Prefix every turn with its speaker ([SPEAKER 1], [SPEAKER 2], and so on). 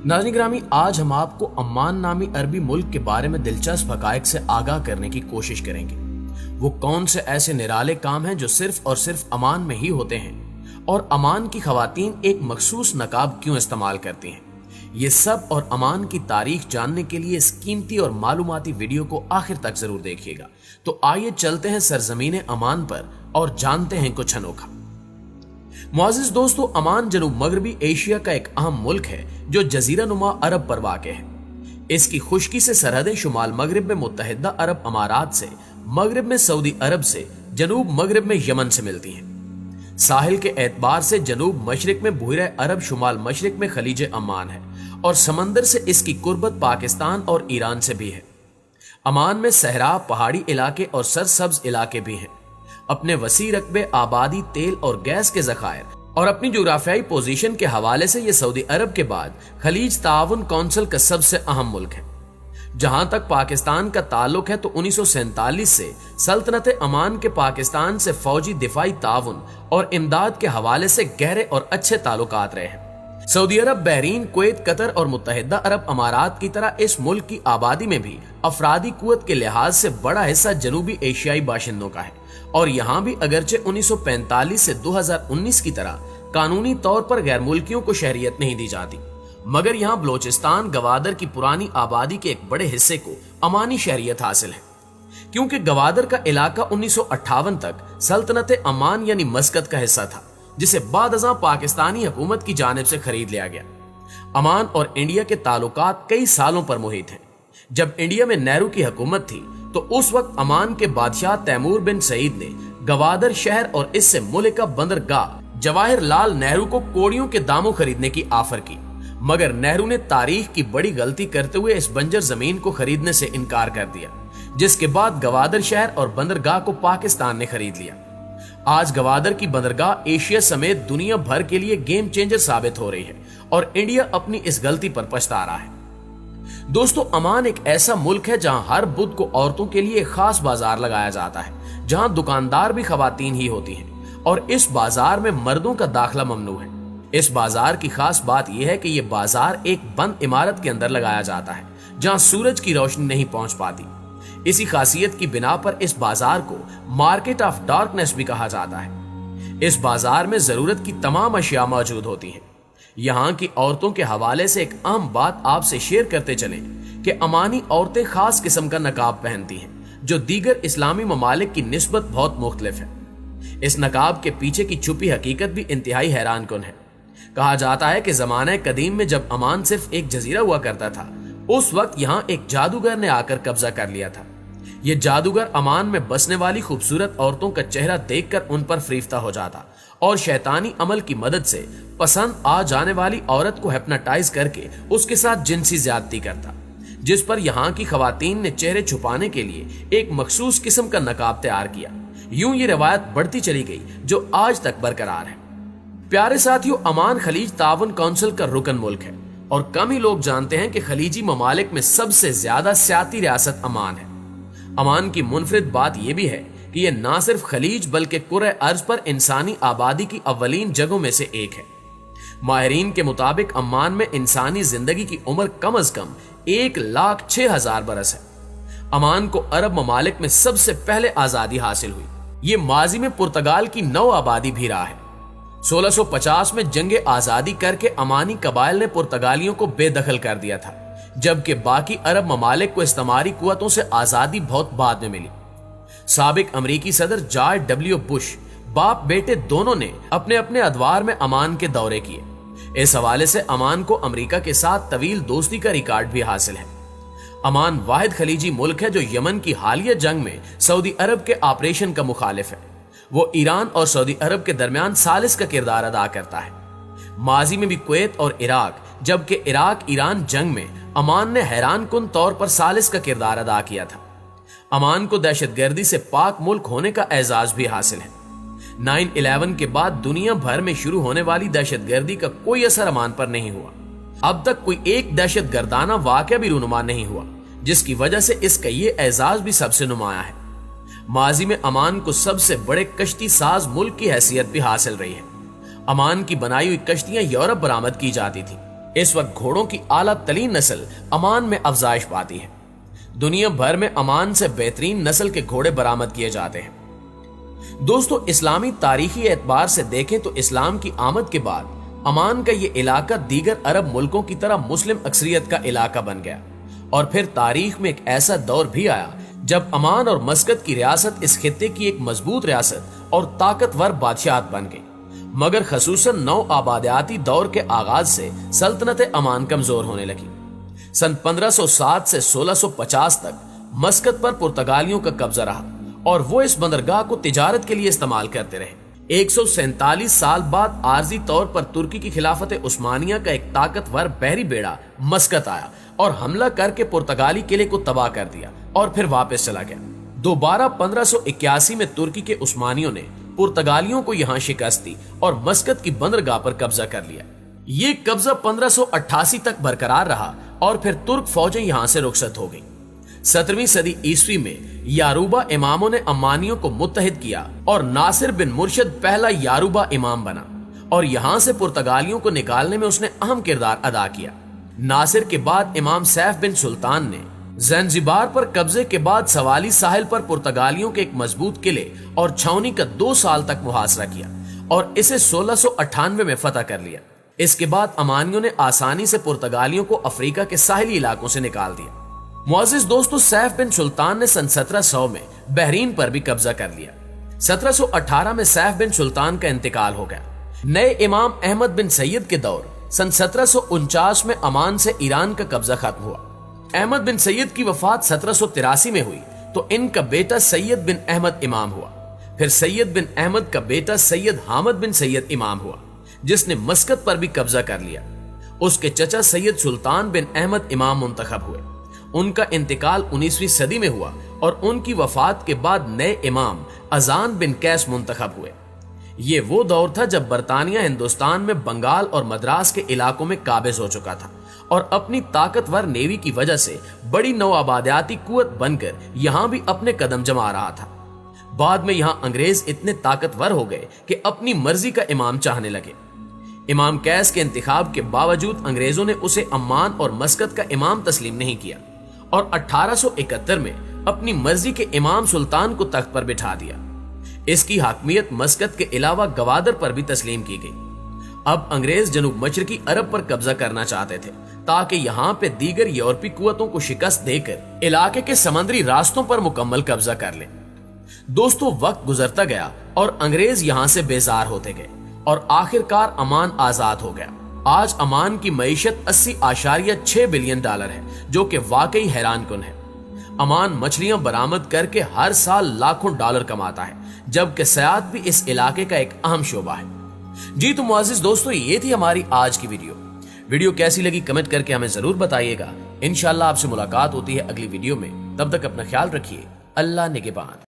[SPEAKER 1] नाज़रीन ग्रामी, आज हम आपको अम्मान नामी अरबी मुल्क के बारे में दिलचस्प हकायक से आगाह करने की कोशिश करेंगे। वो कौन से ऐसे निराले काम हैं जो सिर्फ और सिर्फ अमान में ही होते हैं, और अमान की खवातीन एक मखसूस नकाब क्यों इस्तेमाल करती हैं। ये सब और अमान की तारीख जानने के लिए इस कीमती और मालूमाती वीडियो को आखिर तक जरूर देखिएगा। तो आइए चलते हैं सरजमीन अमान पर और जानते हैं कुछ अनोखा। मुआज़िज़ दोस्तों, अमान जनूब मगरबी एशिया का एक अहम मुल्क है जो जजीरा नुमा अरब पर वाक़ है। इसकी खुश्की से सरहदें शुमाल मगरब में मुत्तहिदा अरब अमारात से, मगरब में सऊदी अरब से, जनूब मगरब में यमन से मिलती हैं। साहिल के एतबार से जनूब मशरिक में बुहरा अरब, शुमाल मशरिक में खलीज अमान है, और समंदर से इसकी कुर्बत पाकिस्तान और ईरान से भी है। अमान में सहरा, पहाड़ी इलाके और सरसब्ज इलाके भी हैं। अपने वसी रकबे, आबादी, तेल और गैस के ज़खायर और अपनी जोग्राफियाई पोजीशन के हवाले से ये सऊदी अरब के बाद खलीज ताउन कौंसिल का सबसे अहम मुल्क है। जहां तक पाकिस्तान का ताल्लुक है तो 1947 से सल्तनत अमान के पाकिस्तान से फौजी, दिफाई ताउन और इमदाद के हवाले से गहरे और अच्छे ताल्लुकात रहे हैं। सऊदी अरब, बहरीन, कुवैत, कतर और मुत्तहिदा अरब अमारात की तरह इस मुल्क की आबादी में भी अफरादी कुव्वत के लिहाज से बड़ा हिस्सा जनूबी एशियाई बाशिंदों का है, और यहाँ भी अगरचे 1945 से 2019 की तरह कानूनी तौर पर गैर मुल्कियों को शहरियत नहीं दी जाती, मगर यहाँ बलोचिस्तान, गवादर की पुरानी आबादी के एक बड़े हिस्से को अमानी शहरियत हासिल है। क्योंकि गवादर का इलाका 1958 तक सल्तनत अमान यानी मस्कत का हिस्सा था, जिसे बादअज़ां पाकिस्तानी हुकूमत की जानिब से खरीद लिया गया। अमान और इंडिया के ताल्लुकात कई सालों पर मुहित हैं। जब इंडिया में नेहरू की हुकूमत थी तो उस वक्त अमान के बादशाह तैमूर बिन सईद ने गवादर शहर और इससे मुल्का बंदरगाह जवाहिर लाल नेहरू को कोड़ियों के दामों खरीदने की ऑफर की, मगर नेहरू ने तारीख की बड़ी गलती करते हुए इस बंजर जमीन को खरीदने से इनकार कर दिया, जिसके बाद गवादर शहर और बंदरगाह को पाकिस्तान ने खरीद लिया। आज गवादर की बंदरगाह एशिया समेत दुनिया भर के लिए गेम चेंजर साबित हो रही है, और इंडिया अपनी इस गलती पर पछता रहा है। दोस्तों, अमान एक ऐसा मुल्क है जहां हर बुध को औरतों के लिए खास बाजार लगाया जाता है, जहां दुकानदार भी खवातीन ही होती हैं, और इस बाजार में मर्दों का दाखिला ममनू है। इस बाजार की खास बात यह है कि यह बाजार एक बंद इमारत के अंदर लगाया जाता है, जहां सूरज की रोशनी नहीं पहुंच पाती। इसी खासियत की बिना पर इस बाजार को मार्केट ऑफ डार्कनेस भी कहा जाता है। इस बाजार में जरूरत की तमाम अशिया मौजूद होती हैं। यहाँ की औरतों के हवाले से एक अहम बात आपसे शेयर करते चलें कि अमानी औरतें खास किस्म का नकाब पहनती हैं, जो दीगर इस्लामी ममालिक की निस्बत बहुत मुख्तलिफ है। इस नकाब के पीछे की छुपी हकीकत भी इंतहाई हैरान कुन है। कहा जाता है कि जमाने कदीम में जब अमान सिर्फ एक जजीरा हुआ करता था, उस वक्त यहाँ एक जादूगर ने आकर कब्जा कर लिया था। ये जादूगर अमान में बसने वाली खूबसूरत औरतों का चेहरा देखकर उन पर फरीफ्ता हो जाता और शैतानी अमल की मदद से पसंद आ जाने वाली औरत को हिप्नोटाइज करके उसके साथ जिनसी ज्यादती करता, जिस पर यहाँ की खवातीन ने चेहरे छुपाने के लिए एक मखसूस किस्म का नकाब तैयार किया। यूं ये रवायत बढ़ती चली गई जो आज तक बरकरार है। प्यारे साथियों, अमान खलीज ताउन कौंसिल का रुकन मुल्क है, और कम ही लोग जानते हैं कि खलीजी ममालिक में सबसे ज्यादा सियाती रियासत अमान है। अमान की मुनफरिद बात यह भी है कि यह ना सिर्फ खलीज बल्कि कुर्रे अर्ज पर इंसानी आबादी की अव्वलीन जगहों में से एक है। माहिरीन के मुताबिक अमान में इंसानी जिंदगी की उम्र कम अज कम 1,06,000 बरस है। अमान को अरब ममालिक में सबसे पहले आजादी हासिल हुई। ये माजी में पुर्तगाल की नौ आबादी भी रहा है। 1650 में जंगे आजादी करके अमानी कबाइल ने पुर्तगालियों को बेदखल कर दिया था, जबकि बाकी अरब ममालिक को इस्तेमारी कुव्वतों से आजादी बहुत बाद में मिली। साबिक अमरीकी सदर जॉर्ज डब्ल्यू बुश बाप बेटे दोनों ने अपने अपने अदवार में अमान के दौरे किए। इस हवाले से अमान को अमरीका के साथ तवील दोस्ती का रिकॉर्ड भी हासिल है। अमान वाहिद खलीजी मुल्क है जो यमन की हालिया जंग में सऊदी अरब के ऑपरेशन का मुखालिफ है। वो ईरान और सऊदी अरब के दरमियान सालिस का किरदार अदा करता है। माजी में भी कुवैत और इराक, जबकि इराक ईरान जंग में अमान ने हैरान कुन तौर पर सालिस का किरदार अदा किया था। अमान को दहशतगर्दी से पाक मुल्क होने का एजाज भी हासिल है। 9/11 के बाद दुनिया भर में शुरू होने वाली दहशतगर्दी का कोई असर अमान पर नहीं हुआ। अब तक कोई एक दहशतगर्दाना वाक़या भी रूनुमा नहीं हुआ, जिसकी वजह से इसका ये एजाज भी सबसे नुमाया है। माजी में अमान को सबसे बड़े कश्ती साज मुल्क की हैसियत भी हासिल रही है। अमान की बनाई हुई कश्तियां यूरोप बरामद की जाती थी। इस वक्त घोड़ों की आला तरीन नस्ल अमान में अफजाइश पाती है। दुनिया भर में अमान से बेहतरीन नस्ल के घोड़े बरामद किए जाते हैं। दोस्तों, इस्लामी तारीखी एतबार से देखें तो इस्लाम की आमद के बाद अमान का ये इलाका दीगर अरब मुल्कों की तरह मुस्लिम अक्सरियत का इलाका बन गया और फिर तारीख में एक ऐसा दौर भी आया जब अमान और मस्कत की रियासत इस खित्ते की एक मजबूत रियासत और ताकतवर बादशाहत बन गई। मगर खसूसन नौ आबादियाती दौर के आगाज से सल्तनत अमान कमजोर होने लगी। सन 1507 से 1650 तक मस्कत पर पुर्तगालियों का कब्जा रहा और वो इस बंदरगाह को तिजारत के लिए इस्तेमाल करते रहे। 147 साल बाद आर्जी तौर पर तुर्की की खिलाफत उस्मानिया का एक ताकतवर बहरी बेड़ा मस्कत आया और हमला करके पुर्तगाली किले को तबाह कर दिया और फिर वापस चला गया। दोबारा 1581 में तुर्की के उस्मानियों ने पुर्तगालियों को यहां शिकस्त दी और मस्कत की बंदरगाह पर कब्जा कर लिया। ये कब्जा 1588 तक बरकरार रहा और फिर तुर्क फौजें यहां से रुखसत हो गई। 17वीं सदी ईस्वी में यारूबा इमामों ने अमानियों को मुत्तहिद किया और नासिर बिन मुर्शद पहला यारूबा इमाम बना और यहां से पुर्तगालियों को निकालने में उसने अहम किरदार अदा किया। नासिर के बाद इमाम सैफ बिन सुल्तान ने ज़ंज़िबार पर कब्जे के बाद सवाली साहिल पर पुर्तगालियों के एक मजबूत किले और छावनी का 2 साल तक मुहासरा किया और इसे 1698 में फतह कर लिया। इसके बाद अमानियों ने आसानी से पुर्तगालियों को अफ्रीका के साहिली इलाकों से निकाल दिया। मुअज़्ज़िज़ दोस्तों, सैफ बिन सुल्तान ने सन 1700 में बहरीन पर भी कब्जा कर लिया। 1718 में सैफ बिन सुल्तान का इंतकाल हो गया। नए इमाम अहमद बिन सैयद के दौर सन 1749 में अमान से ईरान का कब्जा खत्म हुआ। अहमद बिन सैयद की वफात 1783 में हुई तो इनका बेटा सैयद बिन अहमद इमाम हुआ। फिर सैयद बिन अहमद का बेटा सैयद हामिद बिन सैयद इमाम हुआ जिसने मस्कत पर भी कब्जा कर लिया। उसके चचा सैयद सुल्तान बिन अहमद इमाम मुंतखब हुए। उनका इंतकाल 19वीं सदी में हुआ और उनकी वफात के बाद नए इमाम अजान बिन कैस मुंतखब हुए। ये वो दौर था जब बरतानिया हिंदुस्तान में बंगाल और मद्रास के इलाकों में काबिज हो चुका था और अपनी ताकतवर नेवी की वजह से बड़ी नौआबादियाती कुवत बनकर यहां भी अपने कदम जमा रहा था। बाद में यहां अंग्रेज इतने ताकतवर हो गए कि अपनी मर्जी का इमाम चाहने लगे। इमाम कैस के इंतखाब के बावजूद अंग्रेजों ने उसे अम्मान और मस्कत का इमाम तस्लीम नहीं किया और 1871 में अपनी मर्जी के इमाम सुल्तान को तख्त पर बिठा दिया। इसकी हाकमियत मस्कत के अलावा गवादर पर भी तस्लीम की गई। अब अंग्रेज जनूब मशरकी अरब पर कब्जा करना चाहते थे ताकि यहाँ पे दीगर यूरोपीय कुवतों को शिकस्त देकर इलाके के समुद्री रास्तों पर मुकम्मल कब्जा कर ले। दोस्तों, वक्त गुजरता गया और अंग्रेज यहाँ से बेजार होते गए और आखिरकार अमान आजाद हो गया। आज अमान की मईशत 80.6 बिलियन डॉलर है जो कि वाकई हैरान कुन है। अमान मछलियां बरामद करके हर साल लाखों डॉलर कमाता है जबकि सयाहत भी इस इलाके का एक अहम शोबा है। जी तो मुअज़्ज़िज़ दोस्तों, ये थी हमारी आज की वीडियो कैसी लगी कमेंट करके हमें जरूर बताइएगा। इंशाल्लाह आपसे मुलाकात होती है अगली वीडियो में। तब तक अपना ख्याल रखिए। अल्लाह निगहबान।